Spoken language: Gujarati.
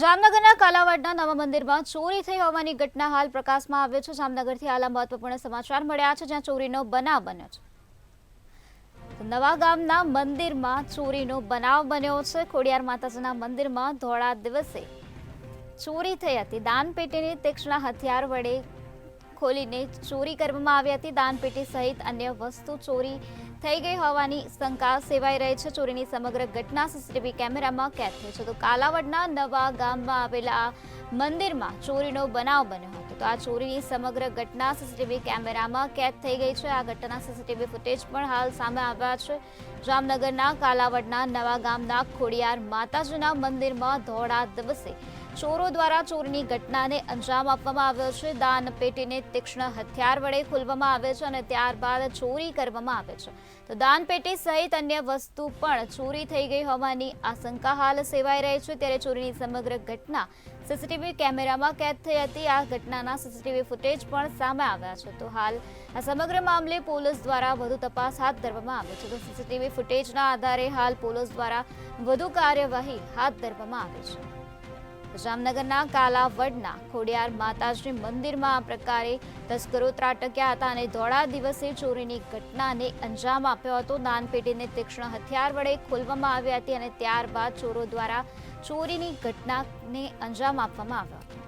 જામનગરના કાલાવાડના નવા મંદિરમાં ચોરી થઈ હોવાની ઘટના હાલ પ્રકાશમાં આવે છે। જામનગરથી હાલ મહત્વપૂર્ણ સમાચાર મળ્યા છે, જ્યાં ચોરીનો બનાવ બન્યો છે। નવા ગામના મંદિરમાં ચોરીનો બનાવ બન્યો છે। ખોડિયાર માતાજીના મંદિરમાં ધોળા દિવસે ચોરી થઈ હતી। દાનપેટીની તીક્ષ્ણ હથિયાર વડે ખોલીને ચોરી કરવામાં આવી હતી। દાનપેટી સહિત અન્ય વસ્તુ ચોરી થઈ ગઈ હોવાની શંકા સેવાઈ રહી છે। ચોરીની સમગ્ર ઘટના સીસીટીવી કેમેરામાં કેદ થઈ છે। તો કાલાવડના નવા ગામમાં આવેલા મંદિરમાં ચોરીનો બનાવ બન્યો હતો। તો આ ચોરીની સમગ્ર ઘટના સીસીટીવી કેમેરામાં કેદ થઈ ગઈ છે। આ ઘટના સીસીટીવી ફૂટેજ પણ હાલ સામે આવ્યા છે। જામનગરના કાલાવડના નવા ગામના ખોડિયાર માતાજીના મંદિરમાં ધોળા દિવસે ચોરો દ્વારા ચોરીની ઘટનાને અંજામ આપવામાં આવ્યો છે। દાનપેટીને તીક્ષ્ણ હથિયાર વડે ખોલવામાં આવે છે અને ત્યારબાદ ચોરી કરવામાં આવે છે। તો દાનપેટી સહિત અન્ય વસ્તુ પણ ચોરી થઈ ગઈ હોવાની આશંકા હાલ સેવાઈ રહી છે। ત્યારે ચોરીની સમગ્ર ઘટના સીસીટીવી કેમેરામાં કેદ થઈ હતી। આ ઘટનાના સીસીટીવી ફૂટેજ પણ સામે આવ્યા છે। તો હાલ આ સમગ્ર મામલે પોલીસ દ્વારા વધુ તપાસ હાથ ધરવામાં આવી છે। તો સીસીટીવી ફૂટેજના આધારે હાલ પોલીસ દ્વારા વધુ કાર્યવાહી હાથ ધરવામાં આવી છે। જામનગરના કાલાવડના ખોડિયાર માતાજી મંદિરમાં આ પ્રકારે તસ્કરો ત્રાટક્યા હતા અને ધોળા દિવસે ચોરીની ઘટનાને અંજામ આપ્યો હતો। દાનપેટીને તીક્ષ્ણ હથિયાર વડે ખોલવામાં આવી હતી અને ત્યારબાદ ચોરો દ્વારા ચોરીની ઘટનાને અંજામ આપવામાં આવ્યો હતો।